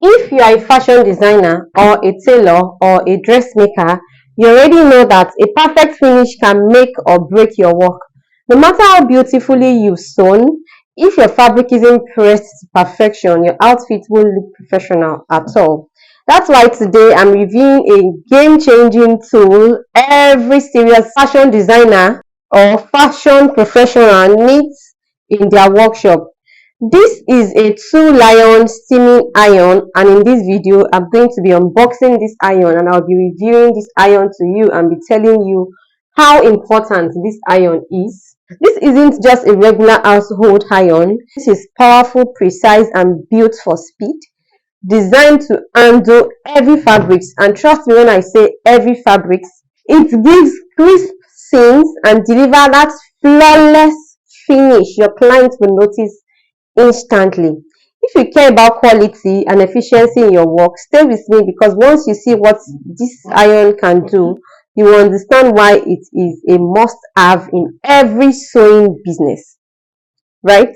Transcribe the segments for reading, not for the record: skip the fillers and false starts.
If you are a fashion designer or a tailor or a dressmaker, you already know that a perfect finish can make or break your work. No matter how beautifully you've sewn, if your fabric isn't pressed to perfection, your outfit won't look professional at all. That's why today I'm reviewing a game-changing tool every serious fashion designer or fashion professional needs in their workshop. This is a 2 lion steaming iron, and in this video I'm going to be unboxing this iron and I'll be reviewing this iron to you and be telling you how important this iron is. This isn't just a regular household iron. This is powerful, precise and built for speed, designed to handle heavy fabrics, and trust me when I say heavy fabrics. It gives crisp seams and deliver that flawless finish your clients will notice instantly. If you care about quality and efficiency in your work, stay with me, because once you see what this iron can do, you will understand why it is a must have in every sewing business. Right?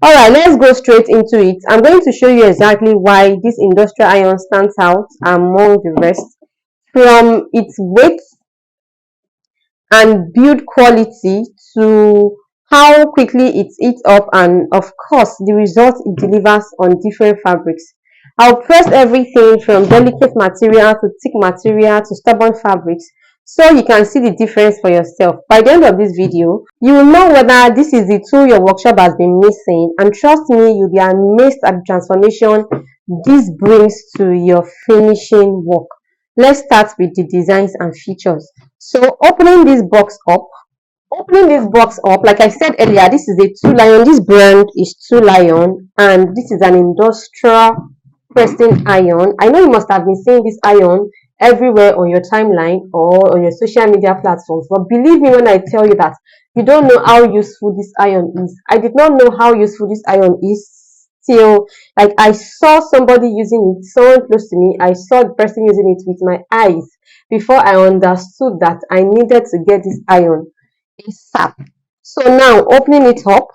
Alright, let's go straight into it. I'm going to show you exactly why this industrial iron stands out among the rest, from its weight and build quality to how quickly it eats up, and of course the results it delivers on different fabrics. I'll press everything from delicate material to thick material to stubborn fabrics so you can see the difference for yourself. By the end of this video, you will know whether this is the tool your workshop has been missing, and trust me, you'll be amazed at the transformation this brings to your finishing work. Let's start with the designs and features. So opening this box up, like I said earlier, this is a 2 lion. This brand is 2 lion, and this is an industrial pressing iron. I know you must have been seeing this iron everywhere on your timeline or on your social media platforms, but believe me when I tell you that you don't know how useful this iron is. I did not know how useful this iron is till, like, I saw somebody using it, someone close to me. I saw the person using it with my eyes before I understood that I needed to get this iron ASAP. So now opening it up.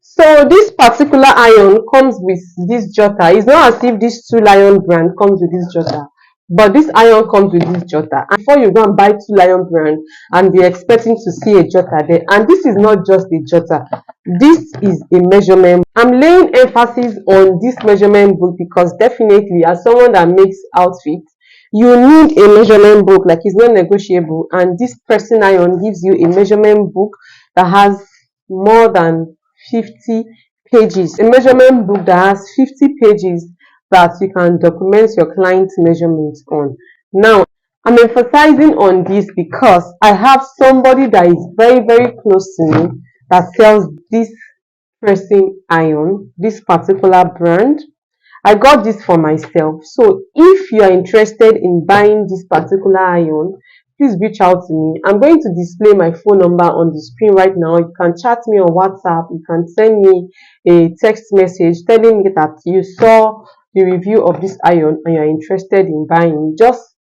So this particular iron comes with this jotter. It's not as if this 2 lion brand comes with this jotter, but this iron comes with this jotter. And before you go and buy 2 lion brand and be expecting to see a jotter there, and this is not just a jotter, this is a measurement. I'm laying emphasis on this measurement book because definitely, as someone that makes outfits, you need a measurement book, like it's not negotiable, and this pressing iron gives you a measurement book that has more than 50 pages, a measurement book that has 50 pages that you can document your client's measurements on. Now, I'm emphasizing on this because I have somebody that is very, very close to me that sells this pressing iron, this particular brand. I got this for myself. So if you are interested in buying this particular iron, please reach out to me. I'm going to display my phone number on the screen right now. You can chat me on WhatsApp. You can send me a text message telling me that you saw the review of this iron and you're interested in buying. Just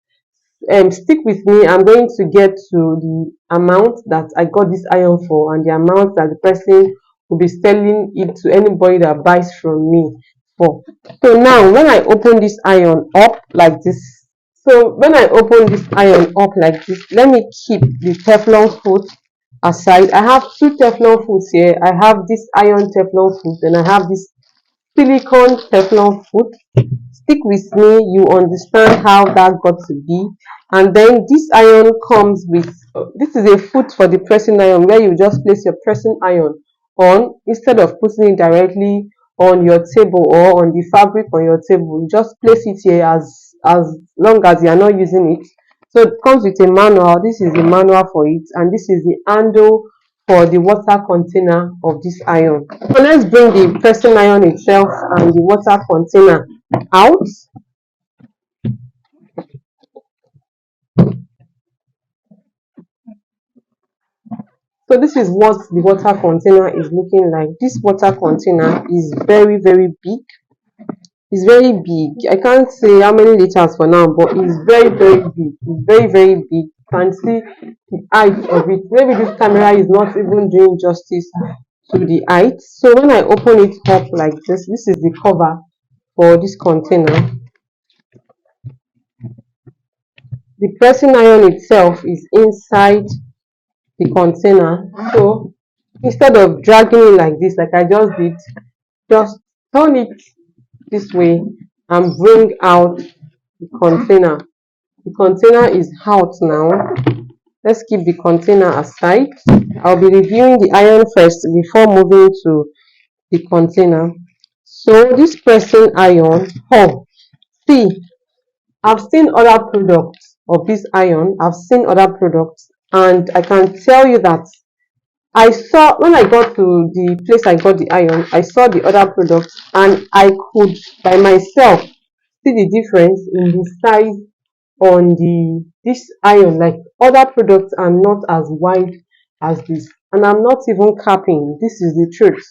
stick with me. I'm going to get to the amount that I got this iron for and the amount that the person will be selling it to anybody that buys from me for. So now when I open this iron up like this, let me keep the Teflon foot aside. I have 2 Teflon foots here. I have this iron Teflon foot and I have this silicone Teflon foot. Stick with me, you understand how that got to be. And then this iron comes with, this is a foot for the pressing iron where you just place your pressing iron on instead of putting it directly on your table or on the fabric on your table. You just place it here as long as you are not using it. So it comes with a manual. This is the manual for it, and this is the handle for the water container of this iron. So let's bring the pressing iron itself and the water container out. So this is what the water container is looking like. This water container is very, very big. It's very big. I can't say how many liters for now, but it's very, very big. It's very, very big. You can see the height of it. Maybe this camera is not even doing justice to the height. So when I open it up like this, this is the cover for this container. the pressing iron itself is inside the container. So instead of dragging it like this, like I just did, just turn it this way and bring out the container. The container is out now. Let's keep the container aside. I'll be reviewing the iron first before moving to the container. So this pressing iron, oh, see, I've seen other products of this iron. I've seen other products, and I can tell you that I saw when I got to the place I got the iron, I saw the other products, and I could by myself see the difference in the size on the this iron. Like other products are not as wide as this, and I'm not even capping. This is the truth.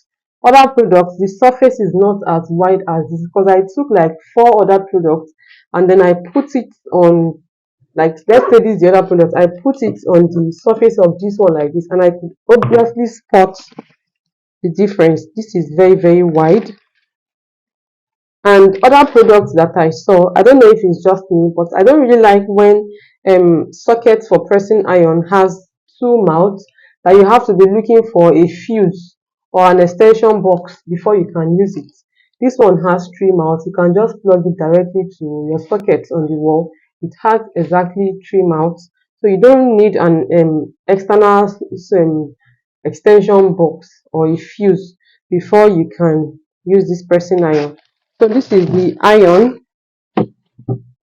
Other products, the surface is not as wide as this because I took like four other products and then I put it on, like let's say this is the other product, I put it on the surface of this one like this, and I could obviously spot the difference. This is very, very wide. And other products that I saw, I don't know if it's just me, but I don't really like when sockets for pressing iron has two mouths that you have to be looking for a fuse or an extension box before you can use it. This one has three mouths. You can just plug it directly to your socket on the wall. It has exactly three mouths, so you don't need an external extension box or a fuse before you can use this pressing iron. So this is the iron,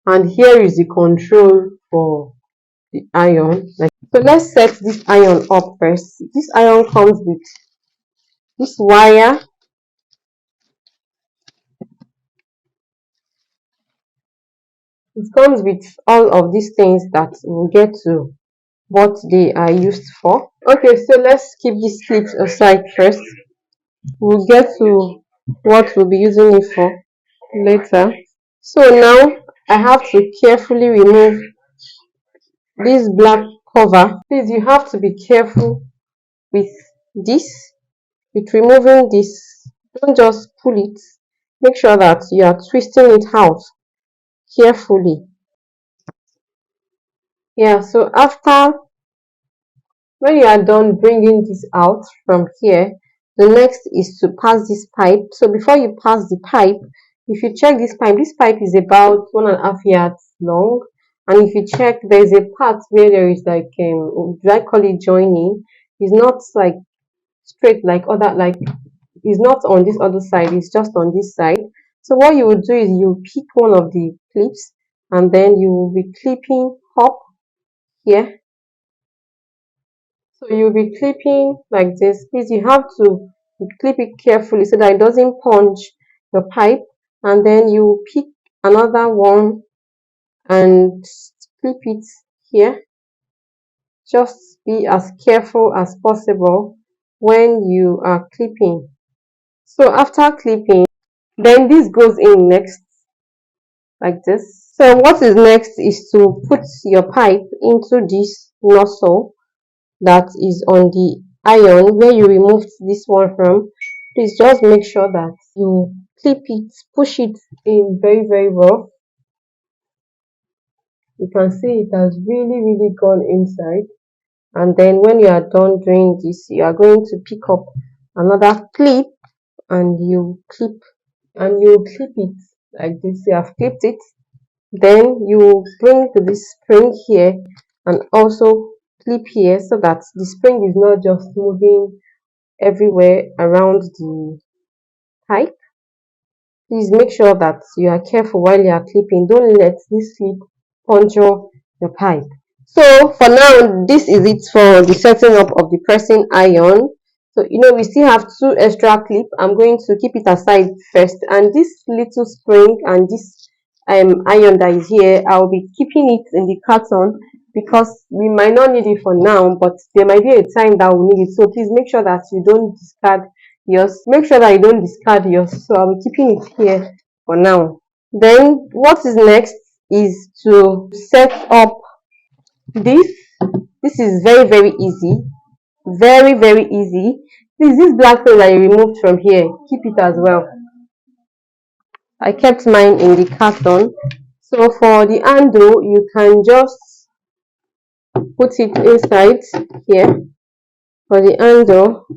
and here is the control for the iron. Like, so let's set this iron up first. This iron comes with this wire. It comes with all of these things that we'll get to what they are used for. Okay, so let's keep these clips aside first. We'll get to what we'll be using it for later. So now I have to carefully remove this black cover. Please, you have to be careful with this, with removing this. Don't just pull it. Make sure that you are twisting it out carefully. Yeah, so after, when you are done bringing this out from here, the next is to pass this pipe. So before you pass the pipe, if you check this pipe is about 1.5 yards long. And if you check, there's a part where there is like, do I call it joining? It's not like straight like other, like it's not on this other side, it's just on this side. So what you would do is you pick one of the clips and then you will be clipping up here. So you'll be clipping like this. Please, you have to clip it carefully so that it doesn't punch your pipe. And then you pick another one and clip it here. Just be as careful as possible when you are clipping. So after clipping, then this goes in next like this. So what is next is to put your pipe into this nozzle that is on the iron where you removed this one from. Please just make sure that you clip it, push it in very, very well. You can see it has really, really gone inside. And then when you are done doing this, you are going to pick up another clip and you clip it like this. You have clipped it. Then you bring this spring here and also clip here so that the spring is not just moving everywhere around the pipe. Please make sure that you are careful while you are clipping. Don't let this slip puncture your pipe. So for now, this is it for the setting up of the pressing iron. So we still have two extra clips. I'm going to keep it aside first, and this little spring and this iron that is here, I'll be keeping it in the carton because we might not need it for now, but there might be a time that we need it. So please make sure that you don't discard yours. Make sure that you don't discard yours. So I'll be keeping it here for now. Then what is next is to set up this. This is very, very easy. Very, very easy. This black thing that you removed from here, keep it as well. I kept mine in the carton So for the handle, you can just put it inside here for the handle.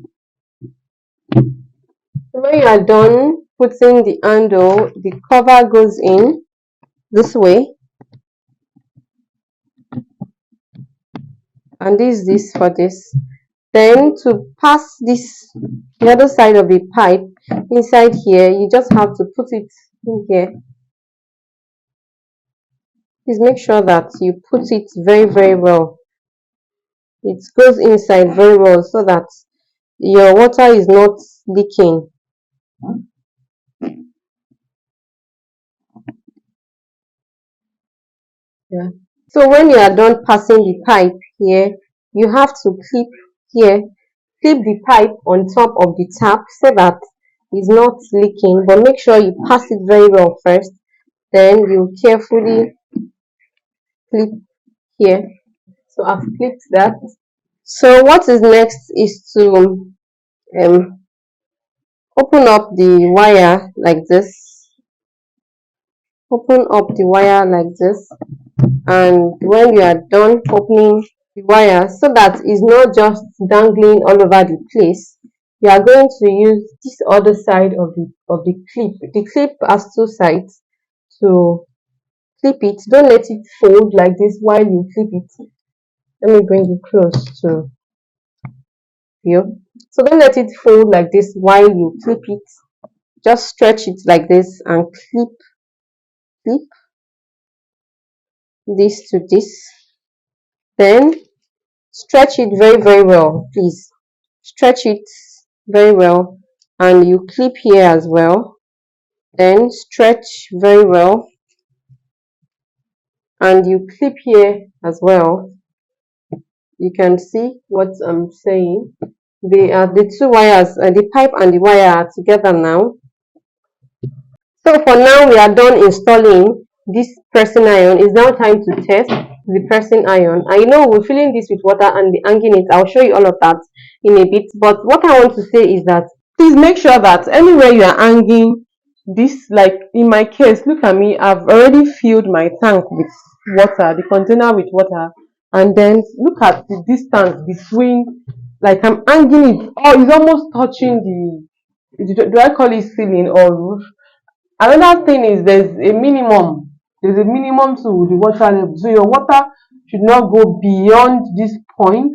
So when you are done putting the handle, the cover goes in this way, and this for this. Then to pass this the other side of the pipe inside here, you just have to put it in here. Please make sure that you put it very well. It goes inside very well so that your water is not leaking. Yeah. So when you are done passing the pipe here, you have to clip here, clip the pipe on top of the tap so that it's not leaking, but make sure you pass it very well first. Then you carefully clip here. So I've clipped that. So what is next is to open up the wire like this. Open up the wire like this, and when you are done opening the wire so that it's not just dangling all over the place, you are going to use this other side of the clip. The clip has two sides. To clip it, don't let it fold like this while you clip it. Let me bring it close to you. So don't let it fold like this while you clip it. Just stretch it like this and clip this to this. Then stretch it very well, please. Stretch it very well, and you clip here as well. Then stretch very well, and you clip here as well. You can see what I'm saying. They are the two wires, the pipe and the wire are together now. So for now, we are done installing this pressing iron. It's now time to test the pressing iron. I know we're filling this with water and hanging it. I'll show you all of that in a bit. But what I want to say is that please make sure that anywhere you are hanging this, like in my case, look at me, I've already filled my tank with water, the container with water, and then look at the distance between, like I'm hanging it, oh, it's almost touching do I call it ceiling or roof? Another thing is there's a minimum to the water level. So your water should not go beyond this point.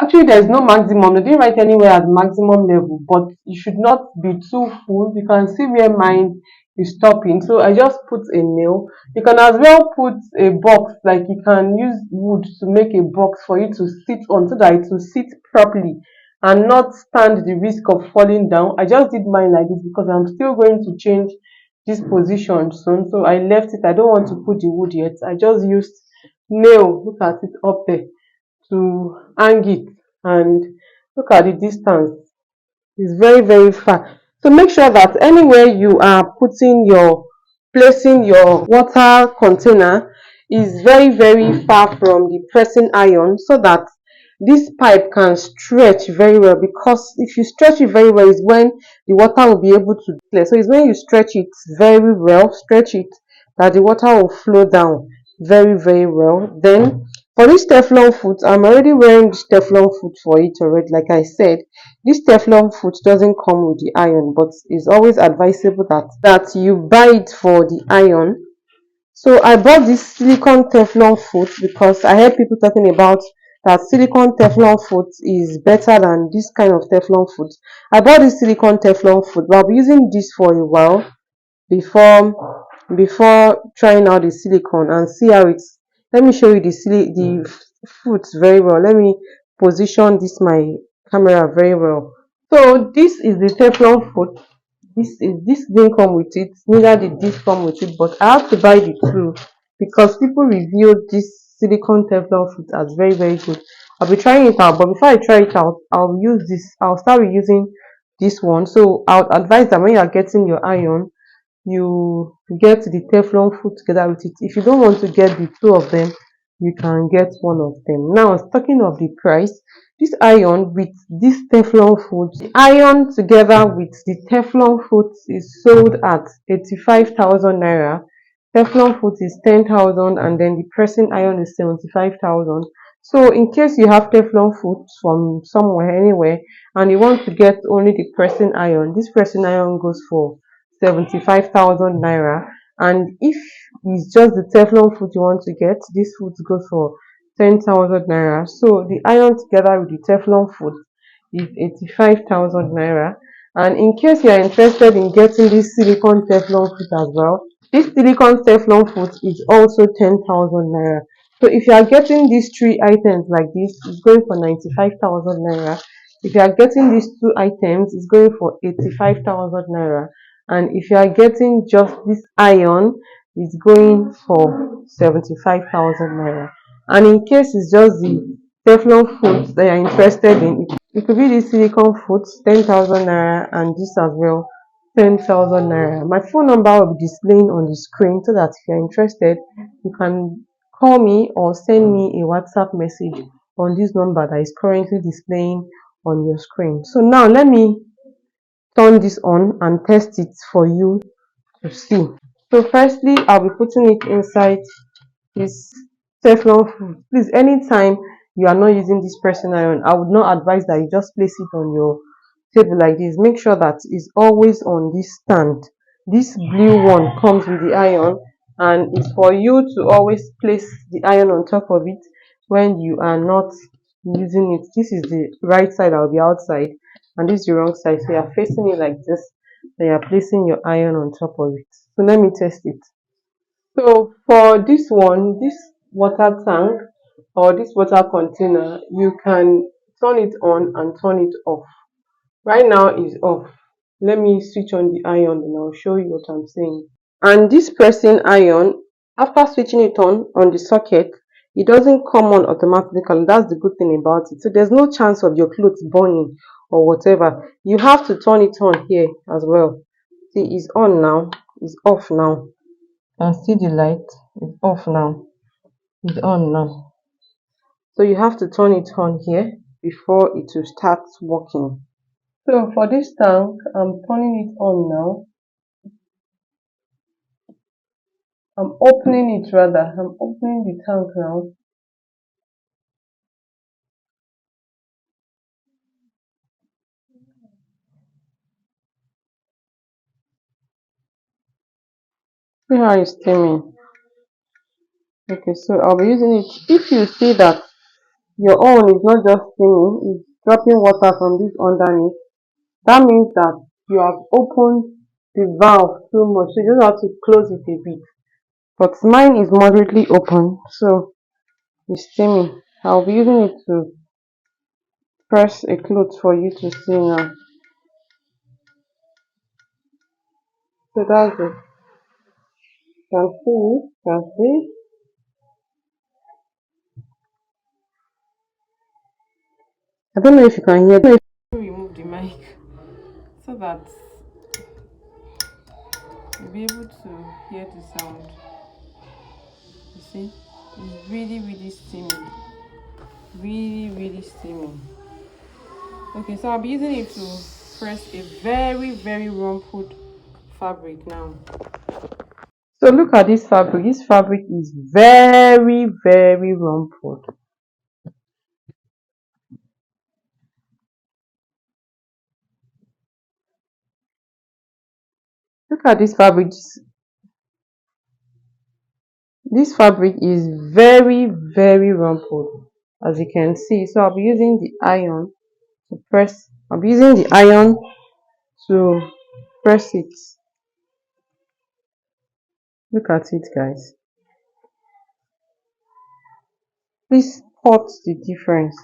Actually, there's no maximum. They didn't write anywhere as maximum level, but you should not be too full. You can see where mine is stopping. So I just put a nail. You can as well put a box, like you can use wood to make a box for you to sit on so that it will sit properly and not stand the risk of falling down. I just did mine like this because I'm still going to change this position soon. So I left it. I don't want to put the wood yet. I just used nail. Look at it up there to hang it, and look at the distance. It's very far. So make sure that anywhere you are placing your water container is very far from the pressing iron so that this pipe can stretch very well, because if you stretch it very well is when the water will be able to clear. So it's when you stretch it very well, stretch it, that the water will flow down very well. Then for this Teflon foot, I'm already wearing this Teflon foot for it already. Like I said, this Teflon foot doesn't come with the iron, but it's always advisable that you buy it for the iron. So I bought this silicone Teflon foot because I heard people talking about that silicone Teflon foot is better than this kind of Teflon foot. I bought this silicone Teflon foot, but I'll be using this for a while before trying out the silicone and see how it's. Let me show you the foot very well. Let me position this my camera very well. So this is the Teflon foot. This didn't come with it, neither did this come with it, but I have to buy the two because people reviewed this silicone Teflon foot as very good. I'll be trying it out, but before I try it out, I'll start with using this one. So I would advise that when you are getting your iron, you get the Teflon foot together with it. If you don't want to get the two of them, you can get one of them. Now, talking of the price, this iron with this Teflon foot, the iron together with the Teflon foot is sold at 85,000 naira. Teflon foot is 10,000 and then the pressing iron is 75,000. So in case you have Teflon foot from somewhere, anywhere, and you want to get only the pressing iron, this pressing iron goes for 75,000 naira. And if it's just the Teflon foot you want to get, this foot goes for 10,000 naira. So the iron together with the Teflon foot is 85,000 naira. And in case you are interested in getting this silicone Teflon foot as well, this silicone Teflon foot is also 10,000 naira. So if you are getting these three items like this, it's going for 95,000 naira. If you are getting these two items, it's going for 85,000 naira. And if you are getting just this iron, it's going for 75,000 naira. And in case it's just the Teflon foot that you're interested in, it could be this silicone foot, 10,000 naira, and this as well, 10,000 naira. My phone number will be displaying on the screen so that if you're interested, you can call me or send me a WhatsApp message on this number that is currently displaying on your screen. So now let me turn this on and test it for you to see. So firstly, I'll be putting it inside this Teflon food. Please, anytime you are not using this pressing iron, I would not advise that you just place it on your table like this. Make sure that it's always on this stand. This blue one comes with the iron, and it's for you to always place the iron on top of it when you are not using it. This is the right side, I'll be outside, and this is the wrong side. So you're facing it like this, then you're placing your iron on top of it. So let me test it. So for this one, this water tank or this water container, you can turn it on and turn it off. Right now it's off. Let me switch on the iron and I'll show you what I'm saying. And this pressing iron, after switching it on the socket, it doesn't come on automatically. That's the good thing about it. So there's no chance of your clothes burning or whatever. You have to turn it on here as well. See, it's on now. It's off now. And see the light. It's off now. It's on now. So you have to turn it on here before it will start working. So for this tank, I'm turning it on now. I'm opening it rather. I'm opening the tank now. See how it's steaming. Okay, so I'll be using it. If you see that your own is not just steaming, it's dropping water from this underneath, that means that you have opened the valve too much. So you just have to close it a bit. But mine is moderately open, so it's steaming. I'll be using it to press a cloth for you to see now. So that's it. Can see. I don't know if you can hear. Remove the mic so that you'll be able to hear the sound. You see, it's really steaming. Really steaming. Okay, so I'll be using it to press a very rumpled fabric now. So look at this fabric. This fabric is very rumpled. Look at this fabric. This fabric is very rumpled, as you can see. So I'll be using the iron to press. I'll be using the iron to press it. Look at it, guys. Please spot the difference.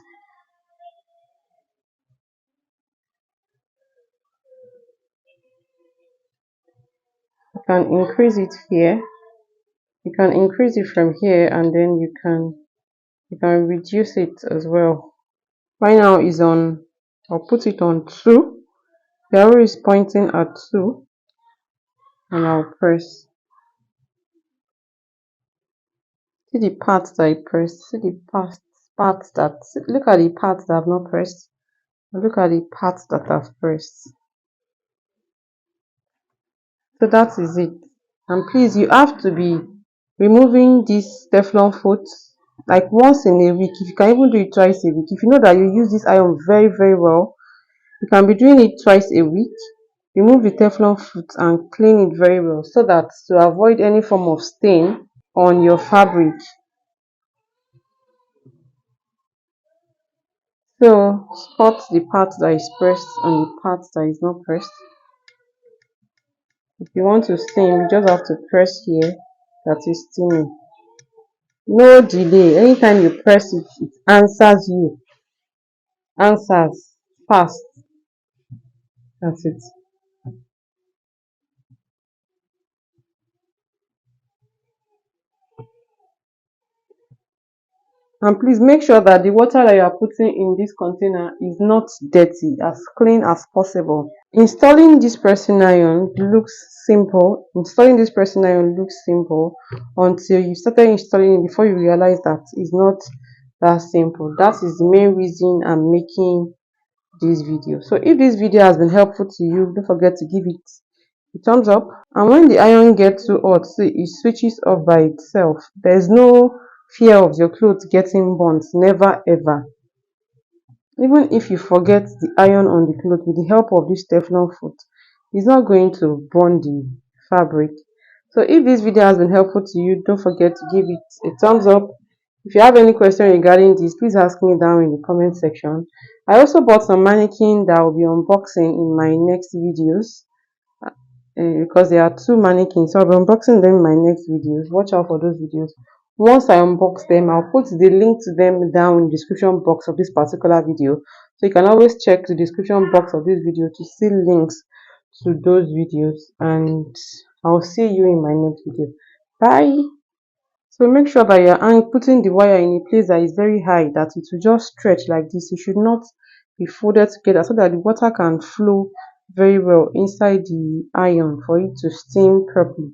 You can increase it here. You can increase it from here, and then you can reduce it as well. Right now is on. I'll put it on 2. The arrow is pointing at 2, and I'll press. See the parts that I pressed. See the parts that. Look at the parts that I've not pressed. And look at the parts that I've pressed. So that is it. And please, you have to be removing this Teflon foot like once in a week. If you can even do it twice a week, if you know that you use this iron very, very well, you can be doing it twice a week. Remove the Teflon foot and clean it very well so that to avoid any form of stain on your fabric. So spot the part that is pressed and the part that is not pressed. If you want to steam, you just have to press here that is steaming. No delay. Anytime you press it, it answers you. Answers fast. That's it. And please make sure that the water that you are putting in this container is not dirty, as clean as possible. Installing this pressing iron looks simple. Installing this pressing iron looks simple until you started installing it before you realize that it's not that simple. That is the main reason I'm making this video. So if this video has been helpful to you, don't forget to give it a thumbs up. And when the iron gets too hot, see, it switches off by itself. There's no fear of your clothes getting burnt. Never ever. Even if you forget the iron on the cloth with the help of this Teflon foot, it's not going to burn the fabric. So if this video has been helpful to you, don't forget to give it a thumbs up. If you have any question regarding this, please ask me down in the comment section. I also bought some mannequin that I will be unboxing in my next videos. Because there are two mannequins, so I'll be unboxing them in my next videos. Watch out for those videos. Once I unbox them, I'll put the link to them down in the description box of this particular video, so you can always check the description box of this video to see links to those videos. And I'll see you in my next video. Bye. So make sure that you're putting the wire in a place that is very high, that it will just stretch like this. It should not be folded together so that the water can flow very well inside the iron for it to steam properly.